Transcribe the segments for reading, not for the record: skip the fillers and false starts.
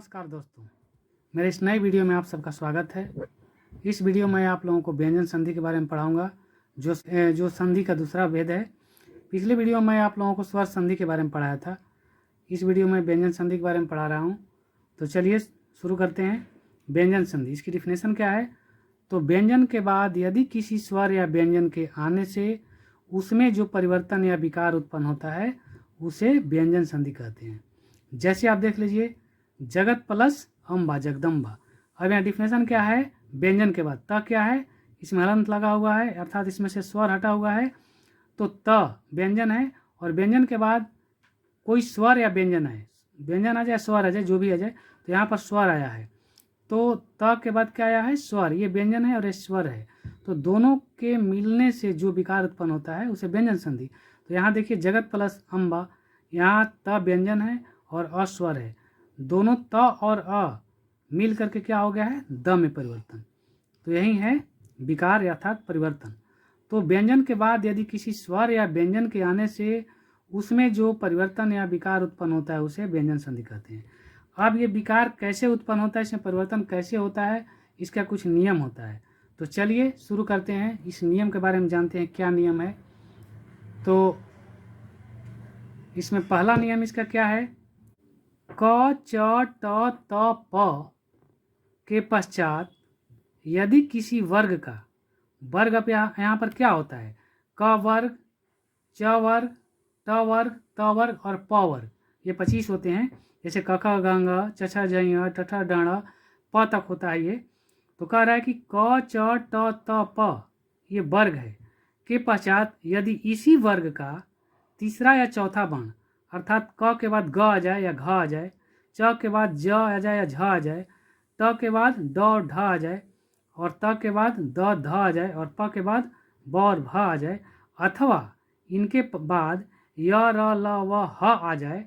नमस्कार दोस्तों, मेरे इस नए वीडियो में आप सबका स्वागत है। इस वीडियो में आप लोगों को व्यंजन संधि के बारे में पढ़ाऊंगा, जो संधि का दूसरा भेद है। पिछले वीडियो में आप लोगों को स्वर संधि के बारे में पढ़ाया था। इस वीडियो में व्यंजन संधि के बारे में पढ़ा रहा हूं। तो चलिए शुरू करते हैं। व्यंजन संधि, इसकी डिफिनेशन क्या है? तो व्यंजन के बाद यदि किसी स्वर या व्यंजन के आने से उसमें जो परिवर्तन या विकार उत्पन्न होता है उसे व्यंजन संधि कहते हैं। जैसे आप देख लीजिए, जगत प्लस अम्बा जगदम्बा। अब यहाँ डिफिनेशन क्या है? व्यंजन के बाद त क्या है? इसमें हलंत लगा हुआ है, अर्थात इसमें से स्वर हटा हुआ है, तो त व्यंजन है। और व्यंजन के बाद कोई स्वर या व्यंजन है, व्यंजन आ जाए स्वर आ जाए, जो भी आ जाए, तो यहाँ पर स्वर आया है, तो त के बाद क्या आया है? स्वर। ये व्यंजन है और ये स्वर है, तो दोनों के मिलने से जो विकार उत्पन्न होता है उसे व्यंजन संधि। तो यहाँ देखिए, जगत प्लस अम्बा, यहाँ त व्यंजन है और अ स्वर है। दोनों त और अ मिल करके क्या हो गया है? द में परिवर्तन। तो यही है विकार अर्थात परिवर्तन। तो व्यंजन के बाद यदि किसी स्वर या व्यंजन के आने से उसमें जो परिवर्तन या विकार उत्पन्न होता है उसे व्यंजन संधि कहते हैं। अब ये विकार कैसे उत्पन्न होता है, इसमें परिवर्तन कैसे होता है, इसका कुछ नियम होता है। तो चलिए शुरू करते हैं, इस नियम के बारे में जानते हैं क्या नियम है। तो इसमें पहला नियम इसका क्या है? क च ट त प के पश्चात यदि किसी वर्ग का, वर्ग अब यहाँ पर क्या होता है? क वर्ग, च वर्ग, ट वर्ग, त वर्ग और प वर्ग, ये 25 होते हैं। जैसे क ख ग घ छ छ ज ञ ठ ठ ड ढ़ प तक होता है ये। तो कह रहा है कि क च ट त प ये वर्ग है, के पश्चात यदि इसी वर्ग का तीसरा या चौथा वर्ण, अर्थात क के बाद ग आ जाए या घ आ जाए, च के बाद ज आ जाए या झ आ जाए, ट के बाद ड और ढ आ जाए, और त के बाद द ध आ जाए, और प के बाद ब और भ आ जाए, अथवा इनके बाद य र ल व ह आ जाए,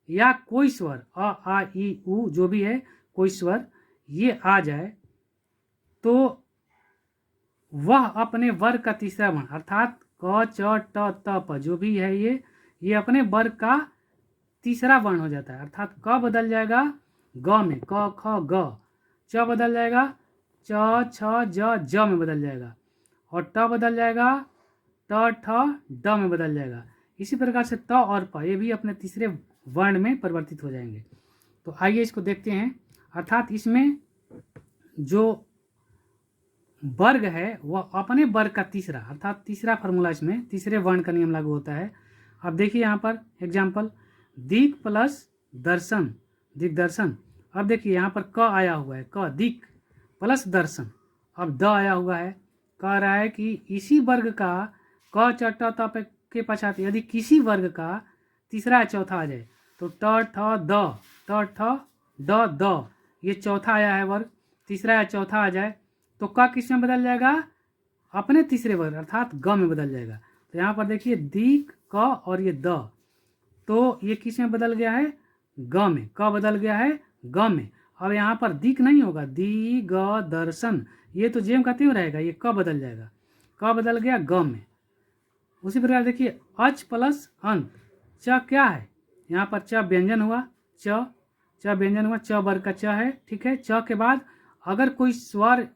या कोई स्वर अ आ इ उ जो भी है कोई स्वर ये आ जाए, तो वह अपने वर्ग का तीसरा वर्ण, अर्थात क च ट त प जो भी है ये अपने वर्ग का तीसरा वर्ण हो जाता है। अर्थात क बदल जाएगा ग में, क ख ग, च बदल जाएगा च छ ज में बदल जाएगा, और ट बदल जाएगा ट ठ ड में बदल जाएगा। इसी प्रकार से त और प ये भी अपने तीसरे वर्ण में परिवर्तित हो जाएंगे। तो आइए इसको देखते हैं। अर्थात इसमें जो वर्ग है वह अपने वर्ग का तीसरा, अर्थात तीसरा फार्मूला, इसमें तीसरे वर्ण का नियम लागू होता है। अब देखिए यहाँ पर एग्जाम्पल, दिक प्लस दर्शन, दिग्दर्शन। अब देखिए यहाँ पर क आया हुआ है, क दिक प्लस दर्शन, अब द आया हुआ है। कह रहा है कि इसी वर्ग का क च ट त के पश्चात यदि किसी वर्ग का तीसरा या चौथा आ जाए, तो ट ठ द, ट ठ ड द, ये चौथा आया है वर्ग, तीसरा या चौथा आ जाए, तो क किस में बदल जाएगा? अपने तीसरे वर्ग अर्थात ग में बदल जाएगा। तो यहाँ पर देखिए दिक, क और ये द, तो ये किस में बदल गया है? ग में। क बदल गया है ग में। अब यहाँ पर दिक नहीं होगा, दी ग दर्शन, ये तो जेम का त्यों रहेगा, ये क बदल जाएगा, क बदल गया ग में। उसी प्रकार देखिए अच प्लस अंत, च क्या है? यहाँ पर च व्यंजन हुआ, च व्यंजन हुआ, च वर्ग का च है, ठीक है। च के बाद अगर कोई स्वर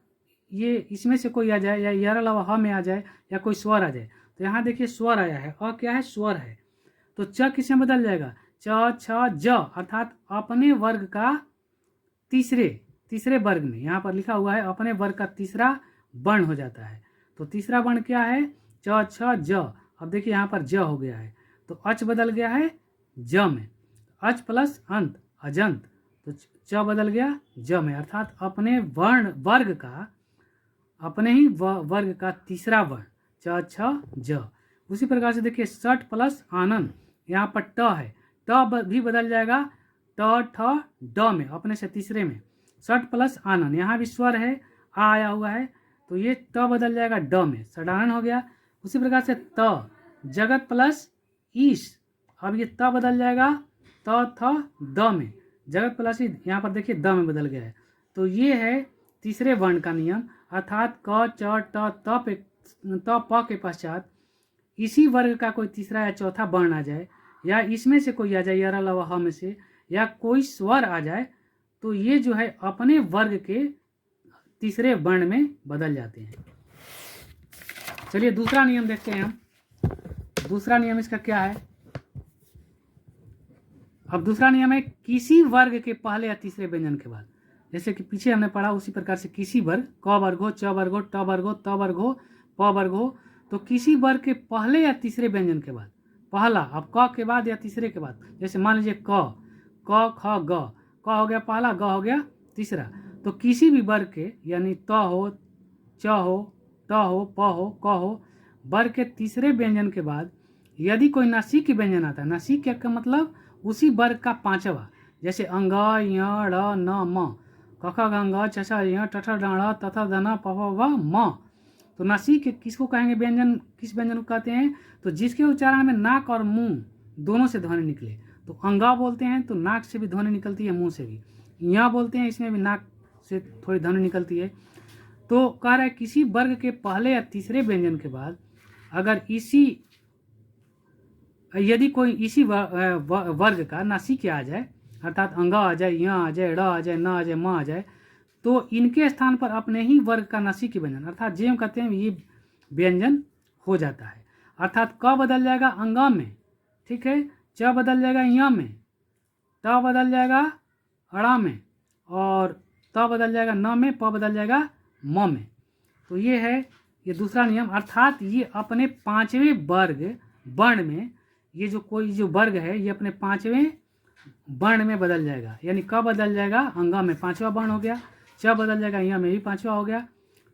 ये इसमें से कोई आ जाए, या यर अलावा ह में आ जाए, या कोई स्वर आ जाए, तो यहाँ देखिए स्वर आया है, अ क्या है? स्वर है। तो च किसमें बदल जाएगा? च छ ज, अर्थात अपने वर्ग का तीसरे वर्ग में, यहाँ पर लिखा हुआ है अपने वर्ग का तीसरा वर्ण हो जाता है। तो तीसरा वर्ण क्या है? च छ ज। अब देखिए यहाँ पर ज हो गया है, तो अच बदल गया है ज में, अच प्लस अंत अजंत, तो च बदल गया ज में, अर्थात अपने वर्ग का, अपने ही वर्ग का तीसरा वर्ण च छ ज। उसी प्रकार से देखिए सट प्लस आनंद, यहाँ पर ट है, ट भी बदल जाएगा ट ठ ड में, अपने से तीसरे में। सट प्लस आनंद, यहाँ भी स्वर है, आ आया हुआ है, तो ये ट बदल जाएगा ड में, सडानन हो गया। उसी प्रकार से त, जगत प्लस ईश, अब ये त बदल जाएगा त थ द में, जगत प्लस ईश, यहाँ पर देखिए द में बदल गया है। तो ये है तीसरे वर्ण का नियम, अर्थात क च ट प के पश्चात इसी वर्ग का कोई तीसरा या चौथा वर्ण आ जाए, या इसमें से कोई आ जाए यर अलावा ह में से, या कोई स्वर आ जाए, तो ये जो है अपने वर्ग के तीसरे वर्ण में बदल जाते हैं। चलिए दूसरा नियम देखते हैं हम। दूसरा नियम इसका क्या है? अब दूसरा नियम है किसी वर्ग के पहले या तीसरे व्यंजन के बाद, जैसे कि पीछे हमने पढ़ा उसी प्रकार से किसी वर्ग, क वर्ग हो, च वर्ग हो, ट वर्ग हो, त वर्ग हो, प वर्ग हो, तो किसी वर्ग के पहले या तीसरे व्यंजन के बाद, पहला, अब क के बाद या तीसरे के बाद, जैसे मान लीजिए क ख ग, क हो गया पहला, ग हो गया तीसरा, तो किसी भी वर्ग के यानी त हो, च हो, ट हो, प हो, क हो, वर्ग के तीसरे व्यंजन के बाद यदि कोई नसीक व्यंजन आता है, नसीक का मतलब उसी वर्ग का पांचवा, जैसे अंग, य, ड़, न, म, क ख ग घ छ छ य ट ठ ड ढ़ त थ द न प फ व म। तो नसीक किसको कहेंगे व्यंजन, किस व्यंजन को कहते हैं? तो जिसके उच्चारण में नाक और मुंह दोनों से ध्वनि निकले, तो अंगा बोलते हैं, तो नाक से भी ध्वनि निकलती है, मुंह से भी। य बोलते हैं, इसमें भी नाक से थोड़ी ध्वनि निकलती है। तो कह रहा है किसी वर्ग के पहले या तीसरे व्यंजन के बाद अगर यदि कोई इसी वर्ग का नसीक आ जाए, अर्थात अंग आ जाए, य आ जाए, ड़ आ जाए, न आ जाए, म आ जाए, तो इनके स्थान पर अपने ही वर्ग का नसीक व्यंजन अर्थात जेम कहते हैं ये व्यंजन हो जाता है। अर्थात क बदल जाएगा अंग में, ठीक है, च बदल जाएगा य में, ट बदल जाएगा अड़ा में, और त बदल जाएगा न में, प बदल जाएगा म में। तो ये है ये दूसरा नियम, अर्थात ये अपने पांचवें वर्ग वर्ण में, ये जो कोई जो वर्ग है ये अपने पांचवें वर्ण में बदल जाएगा। यानी क बदल जाएगा अंग में, पांचवा वर्ण हो गया, च बदल जाएगा य में भी पांचवा हो गया,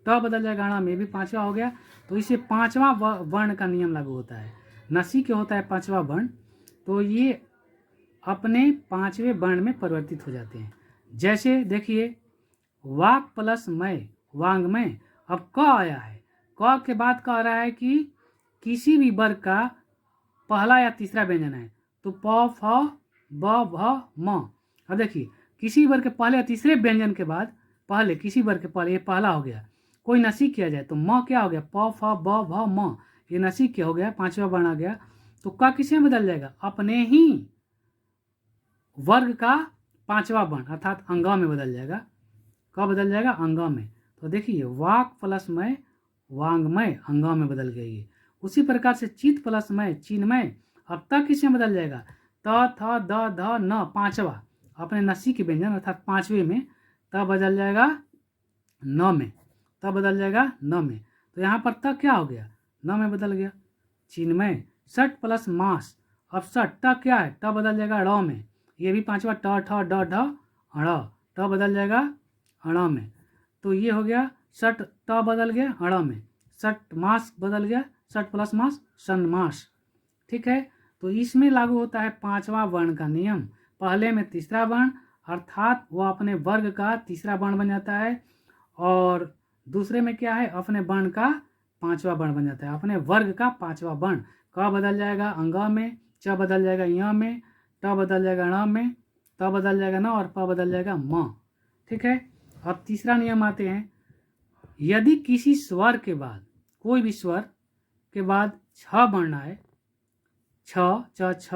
ट बदल जाएगा अण में भी पांचवा हो गया। तो इसे पांचवा वर्ण का नियम लागू होता है। नसीक होता है पांचवा वर्ण, तो ये अपने पांचवें वर्ण में परिवर्तित हो जाते हैं। जैसे देखिए वाक प्लस मय, वांग्मय। अब क आया है, क के बाद कह रहा है कि किसी भी वर्ग का पहला या तीसरा व्यंजन है, तो प फ ब भ म। अब देखिए किसी वर्ग के पहले या तीसरे व्यंजन के बाद, पहले किसी वर्ग के पहले, ये पहला हो गया, कोई नसीक किया जाए तो म क्या हो गया, प फ ब भ म, ये नसीक क्या हो गया, पांचवा वर्ण आ गया। तो क किसमें बदल जाएगा, अपने ही वर्ग का पांचवा वर्ण अर्थात अंग में बदल जाएगा। क बदल जाएगा अंग में। तो देखिए वाक प्लस मय, वांग्मय, अंग में बदल गई है। उसी प्रकार से चित प्लस मय, चिन्मय। अब तक किसमें बदल जाएगा, त थ द ध न, पांचवा अपने नसीक व्यंजन अर्थात पांचवे में, त बदल जाएगा न में, त बदल जाएगा न में। तो यहाँ पर त क्या हो गया, न में बदल गया। चिन्मय। सट प्लस मास, अब सट त क्या है, त बदल जाएगा ड़ में, ये भी पांचवा, ट ठ ड ढ अड़, ट बदल जाएगा अण में। तो ये हो गया सट, त बदल गया अड़ में, सट मास बदल गया, सट प्लस मास सन्मास, ठीक है। तो इसमें लागू होता है पांचवा वर्ण का नियम। पहले में तीसरा वर्ण अर्थात वह अपने वर्ग का तीसरा वर्ण बन जाता है, और दूसरे में क्या है, अपने वर्ण का पांचवा वर्ण बन जाता है, अपने वर्ग का पांचवा वर्ण। क बदल जाएगा अंग में, च बदल जाएगा य में, ट बदल जाएगा ण में, त बदल जाएगा न, और प बदल जाएगा म, ठीक है। अब तीसरा नियम आते हैं, यदि किसी स्वर के बाद, कोई भी स्वर के बाद छ वर्ण आए, छ च छ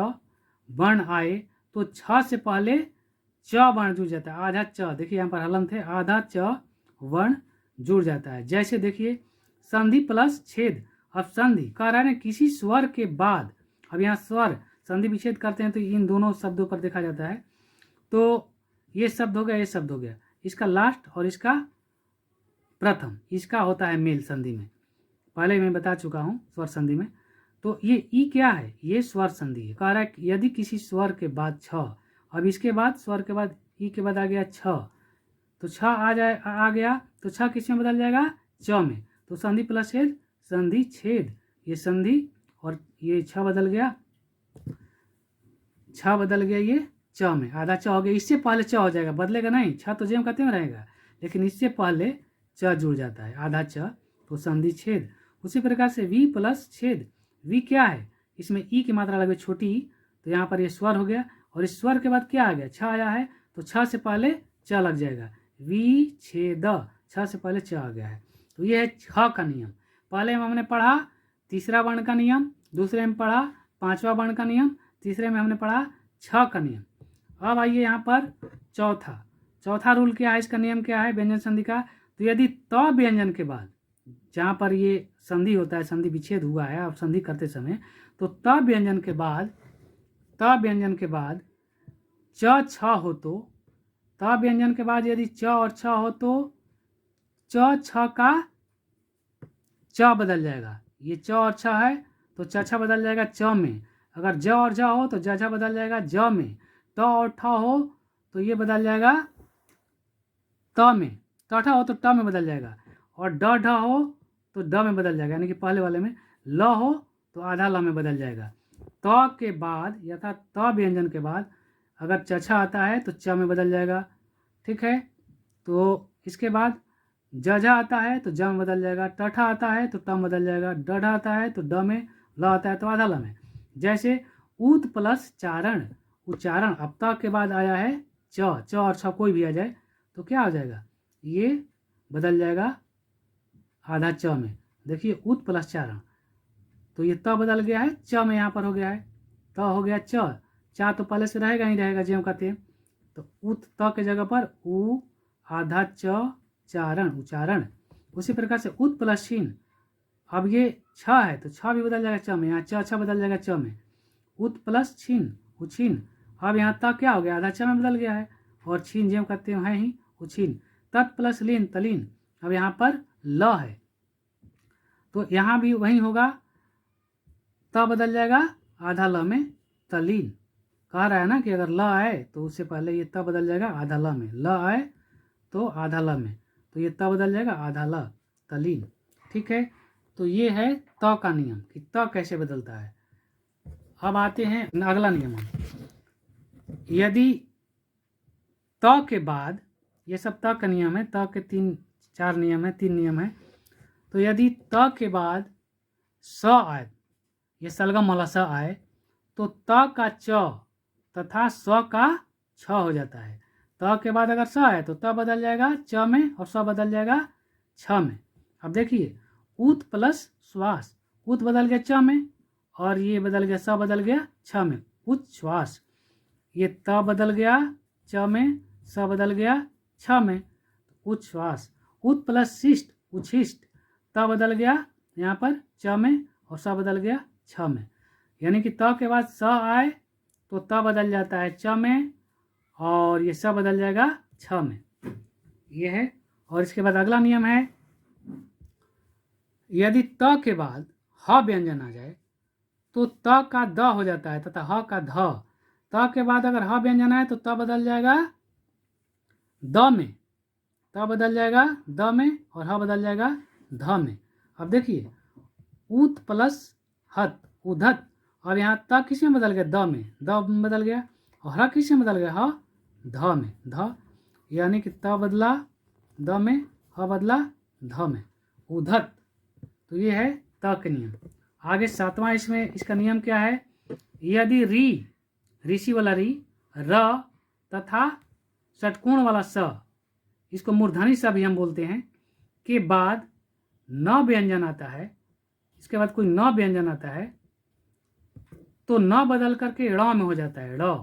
वर्ण आए, तो छ से पहले च वर्ण जुड़ जाता है, आधा च, देखिए यहाँ पर हलंत है, आधा च वर्ण जुड़ जाता है। जैसे देखिए संधि प्लस छेद। अब संधि कह रहा है ना किसी स्वर के बाद, अब यहाँ स्वर संधि विच्छेद करते हैं तो इन दोनों शब्दों पर देखा जाता है। तो ये शब्द हो गया, ये शब्द हो गया, इसका लास्ट और इसका प्रथम, इसका होता है मेल संधि में, पहले मैं बता चुका हूँ स्वर संधि में। तो ये ई क्या है, ये स्वर संधि है। कह रहा है यदि किसी स्वर के बाद छ, अब इसके बाद स्वर के बाद ई के बाद आ गया छ, तो छ आ गया, तो छ किस में बदल जाएगा, च में। तो संधि प्लस छेद, संधि छेद, ये संधि और ये छ बदल गया, छ बदल गया ये च में, आधा च हो गया। इससे पहले च हो जाएगा, बदलेगा नहीं, छ तो जेम कहते में रहेगा, लेकिन इससे पहले च जुड़ जाता है, आधा च, तो संधि छेद। उसी प्रकार से वी प्लस छेद, वी क्या है, इसमें ई की मात्रा लगे छोटी ई, तो यहाँ पर ये स्वर हो गया, और इस स्वर के बाद क्या आ गया, छ आया है, तो छ से पहले च लग जाएगा, वी छेद, छ से पहले च आ गया है। तो ये है छ का नियम। पहले में हमने पढ़ा तीसरा वर्ण का नियम, दूसरे में पढ़ा पांचवा वर्ण का नियम, तीसरे में हमने पढ़ा छ का नियम। अब आइए यहाँ पर चौथा, चौथा रूल क्या है, इसका नियम क्या है व्यंजन संधि का, तो यदि त व्यंजन के बाद, जहाँ पर ये संधि होता है, संधि विच्छेद हुआ है अब संधि करते समय, तो त व्यंजन के बाद च छ हो तो, त व्यंजन के बाद यदि च और छ हो तो च छ का च बदल जाएगा। ये च और छ है तो च छ बदल जाएगा च में। अगर ज और झ हो तो ज झ बदल जाएगा ज में। त और ठ हो तो ये बदल जाएगा त में। त ठ हो तो ट में बदल जाएगा। और ड ढ हो तो ड में बदल जाएगा, यानी कि पहले वाले में। ल हो तो आधा ल में बदल जाएगा। त के बाद यथा त व्यंजन के बाद अगर च छ आता है तो च में बदल जाएगा। ठीक है, तो इसके बाद ज झ आता है तो ज में बदल जाएगा। ट ठ आता है तो ट में बदल जाएगा। ड ढ आता है तो ड में, ल आता है तो आधा ल में। जैसे ऊत प्लस चारण, उच्चारण, अब त के बाद आया है च और छ कोई भी आ जाए तो क्या हो जाएगा, ये बदल जाएगा आधा च में। देखिए ऊत प्लस चारण, तो ये त बदल गया है च में, यहाँ पर हो गया है त हो गया च। चा तो पहले से रहेगा ही रहेगा ज्यों का त्यों, तो उत त के जगह पर उ आधा च चारण, उच्चारण। उसी प्रकार से उत प्लस छीन, अब ये छ है तो छ भी बदल जाएगा च में, यहाँ च छ बदल जाएगा च में। उत प्लस छीन, उछीन, अब यहाँ तक क्या हो गया, आधा च में बदल गया है। और छीन ज्यों कहते हैं ही उछीन। तत् प्लस लीन, तलीन, अब यहाँ पर ल है तो यहाँ भी वही होगा, त बदल जाएगा आधा ल में, तलीन। कह रहा है ना कि अगर ल आए तो उससे पहले ये त बदल जाएगा आधा ल में, ल आए तो आधा ल में, तो ये त बदल जाएगा आधा ल, तलीन। ठीक है, तो ये है त का नियम कि त कैसे बदलता है। अब आते हैं अगला नियम। यदि त के बाद, ये सब त का नियम है, त के 3-4 नियम है, 3 नियम है। तो यदि त के बाद स आए, ये सलगम वाला स आए, तो त का च तथा स का छ हो जाता है। त के बाद अगर स आए तो त बदल जाएगा च में और स बदल जाएगा छ में। अब देखिए ऊत प्लस श्वास, ऊत बदल गया च में और ये बदल गया, स बदल गया छ में, उच्छ्वास। ये त बदल गया च में, स बदल गया छ में, उच्छ्वास। उत प्लस शिष्ट, उच्छिष्ट, त बदल गया यहाँ पर च में और स बदल गया छ में। यानी कि त के बाद स आए तो त बदल जाता है च में और ये स बदल जाएगा छ में, ये है। और इसके बाद अगला नियम है, यदि त के बाद ह व्यंजन आ जाए तो त का द हो जाता है तथा ह का ध। त के बाद अगर ह व्यंजन आए तो त बदल जाएगा द में, त बदल जाएगा द में और ह बदल जाएगा ध में। अब देखिए ऊत प्लस हत, उधत, और यहाँ त किस में बदल गया, द में, द में बदल गया। और ह किस में बदल गया, ह ध में, ध, यानी कि त बदला द में, ह बदला ध में, उधत। तो ये है त के नियम। आगे 7वां इसमें इसका नियम क्या है, यदि री, ऋषि वाला री, र तथा षटकोण वाला स, इसको मूर्धनी स भी हम बोलते हैं, के बाद न व्यंजन आता है, इसके बाद कोई न व्यंजन आता है तो न बदल करके ड़ में हो जाता है, ड़,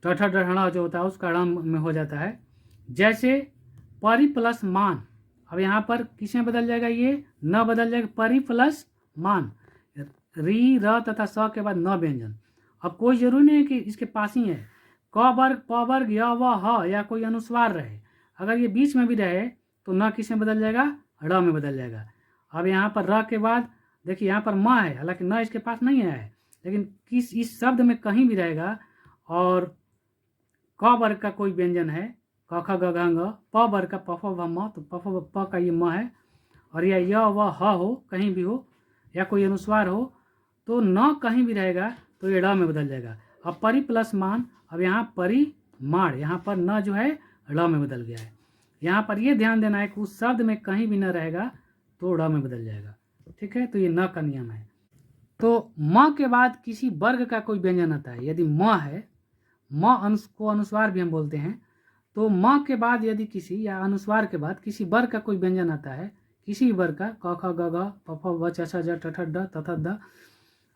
ठ ढ जो होता है उसका ड़ में हो जाता है। जैसे परि प्लस मान, अब यहाँ पर किस में बदल जाएगा, ये न बदल जाएगा, परि प्लस मान, री र तथा स के बाद न व्यंजन। अब कोई जरूरी नहीं है कि इसके पास ही है, क वर्ग, प वर्ग, य व ह या कोई अनुस्वार रहे, अगर ये बीच में भी रहे तो न किस में बदल जाएगा, ड़ में बदल जाएगा। अब यहाँ पर र के बाद देखिए यहाँ पर म है, हालांकि न इसके पास नहीं है, लेकिन किस इस शब्द में कहीं भी रहेगा और क वर्ग का कोई व्यंजन है, क ख ग घ ङ, प वर्ग का प फ भ म, तो प का ये म है, और या य व ह हो कहीं भी हो या कोई अनुस्वार हो तो न कहीं भी रहेगा तो ये ड़ में बदल जाएगा। अब परि प्लस मान, अब यहाँ परिमाण, यहाँ पर न जो है ड़ में बदल गया है। यहाँ पर ये ध्यान देना है कि उस शब्द में कहीं भी न रहेगा तो ड़ में बदल जाएगा। ठीक है, तो ये न का नियम है। तो म के बाद किसी वर्ग का कोई व्यंजन आता है, यदि म है, म को अनुस्वार भी हम बोलते हैं, तो म के बाद यदि किसी या अनुस्वार के बाद किसी वर्ग का कोई व्यंजन आता है, किसी वर्ग का, क ख ग घ प फ ब च छ ज ठ ठ ड थ थ द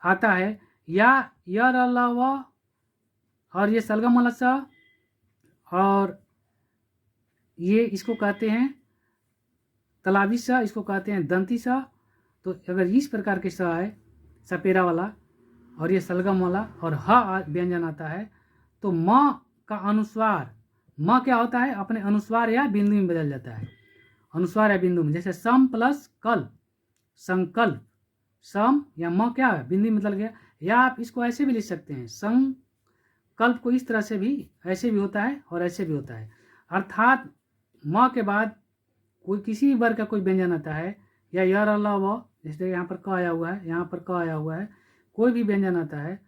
आता है, या य र ल व और ये सलगम वाला स और ये इसको कहते हैं तलावी स, इसको कहते हैं दंती स। तो अगर इस प्रकार के स है सपेरा वाला और ये सलगम वाला और ह व्यंजन आता है तो म का अनुस्वार, म क्या होता है अपने अनुस्वार या बिंदु में बदल जाता है, अनुस्वार या बिंदु में। जैसे सम प्लस कल्प, संकल्प, सम या म क्या है बिंदु में बदल गया। या आप इसको ऐसे भी लिख सकते हैं, संकल्प को इस तरह से भी, ऐसे भी होता है और ऐसे भी होता है। अर्थात म के बाद कोई किसी भी वर्ग का कोई व्यंजन आता है या यर अल्लाह व, जैसे यहाँ पर क आया हुआ है, यहाँ पर क आया हुआ है, कोई भी व्यंजन आता है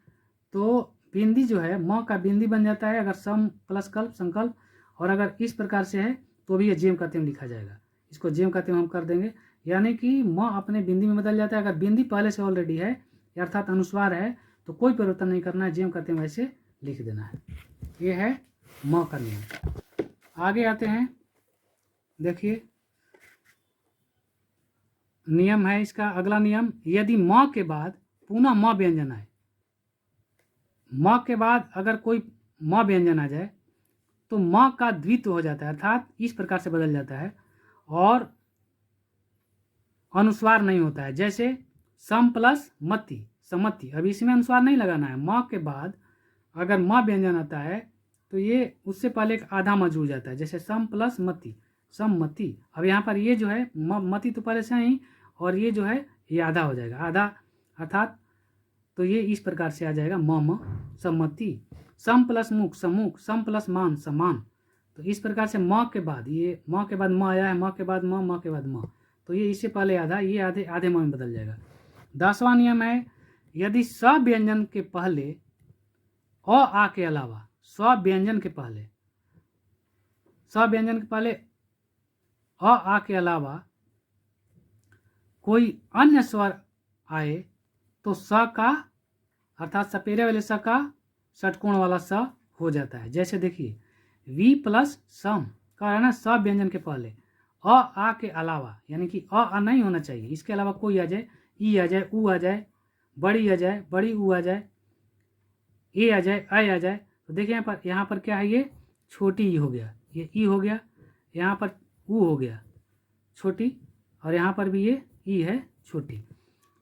तो बिंदी जो है म का बिंदी बन जाता है अगर सम प्लस कल्प संकल्प। और अगर इस प्रकार से है तो भी ये जेम का तेम लिखा जाएगा, इसको जेम का तेम हम कर देंगे। यानी कि म अपने बिंदी में बदल जाता है। अगर बिंदी पहले से ऑलरेडी है अर्थात अनुस्वार है तो कोई परिवर्तन नहीं करना है, जेम का तेम ऐसे लिख देना है। ये है म का नियम। आगे आते हैं, देखिए नियम है इसका अगला नियम, यदि म के बाद पुनः म व्यंजन आए, म के बाद अगर कोई म व्यंजन आ जाए तो म का द्वित्व हो जाता है, अर्थात इस प्रकार से बदल जाता है और अनुस्वार नहीं होता है। जैसे सम प्लस मति, सम्मति, अब इसमें अनुस्वार नहीं लगाना है। म के बाद अगर म व्यंजन आता है तो ये उससे पहले एक आधा म जुड़ जाता है, जैसे सम प्लस मति, सम्मति। अब यहाँ पर ये जो है मति तो पहले से ही, और ये जो है ये आधा हो जाएगा, आधा अर्थात तो ये इस प्रकार से आ जाएगा म सम्मति। सम प्लस मुख, सम्मुख, सम प्लस मान, समान। तो इस प्रकार से म के बाद ये, म के बाद म आया है, म के बाद म के बाद म, तो ये इससे पहले आधा, ये आधे आधे म में बदल जाएगा। 10वां नियम है, यदि स व्यंजन के पहले अ आ के अलावा, स व्यंजन के पहले, स व्यंजन के पहले अ आ के अलावा कोई अन्य स्वर आए तो स का अर्थात सपेरे वाले स का षटकोण वाला स हो जाता है। जैसे देखिए वी प्लस सम का है ना, स व्यंजन के पहले अ आ के अलावा, यानी कि अ नहीं होना चाहिए, इसके अलावा कोई आ जाए, ई आ जाए, ऊ आ जाए, बड़ी आ जाए, बड़ी ऊ आ जाए, ए आ जाए, आ जाए, तो देखिए यहाँ पर क्या है, ये छोटी ई हो गया, ये ई हो गया, यहाँ पर ऊ हो गया छोटी, और यहाँ पर भी ये ई है छोटी।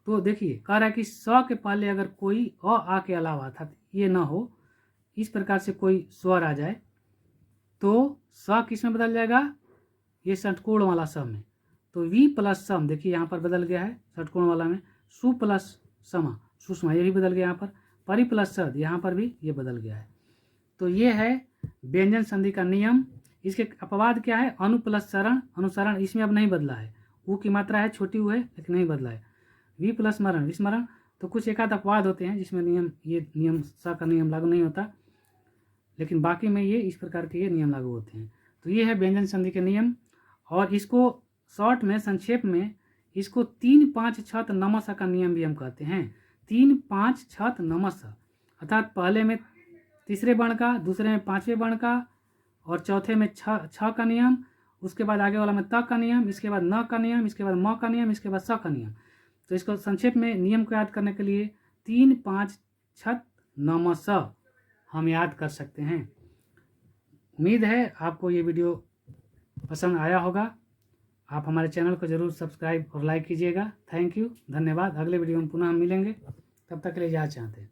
तो देखिए कह रहा है कि स के पहले अगर कोई अ आ के अलावा अर्थात ये ना हो, इस प्रकार से कोई स्वर आ जाए तो स किस में बदल जाएगा, ये षटकोण वाला स में। तो वी प्लस सम, देखिए यहाँ पर बदल गया है षटकोण वाला में, सु प्लस समा, सुषमा, ये भी बदल गया यहाँ पर, परि प्लस सद, यहाँ पर भी ये बदल गया है। तो ये है व्यंजन संधि का नियम। इसके अपवाद क्या है, अनु प्लस शरण, अनुसरण, इसमें अब नहीं बदला है, ऊ की मात्रा है छोटी ऊ है लेकिन नहीं बदला है। वी प्लस स्मरण, विस्मरण, तो कुछ एक आध अपवाद होते हैं जिसमें नियम, ये नियम सा का नियम लागू नहीं होता, लेकिन बाकी में ये इस प्रकार के ये नियम लागू होते हैं। तो ये है व्यंजन संधि के नियम। और इसको शॉर्ट में, संक्षेप में, इसको 3 5 6 नमस का नियम भी हम कहते हैं। 3 5 6 नमस, अर्थात पहले में तीसरे वर्ण का, दूसरे में पांचवें वर्ण का, और चौथे में छ का नियम, उसके बाद आगे वाला में त का नियम, इसके बाद न का नियम, इसके बाद म का नियम, इसके बाद स का नियम। तो इसको संक्षेप में नियम को याद करने के लिए 3 5 6 नमस हम याद कर सकते हैं। उम्मीद है आपको ये वीडियो पसंद आया होगा। आप हमारे चैनल को जरूर सब्सक्राइब और लाइक कीजिएगा। थैंक यू, धन्यवाद। अगले वीडियो में पुनः हम मिलेंगे, तब तक के लिए इजाज़त चाहते हैं।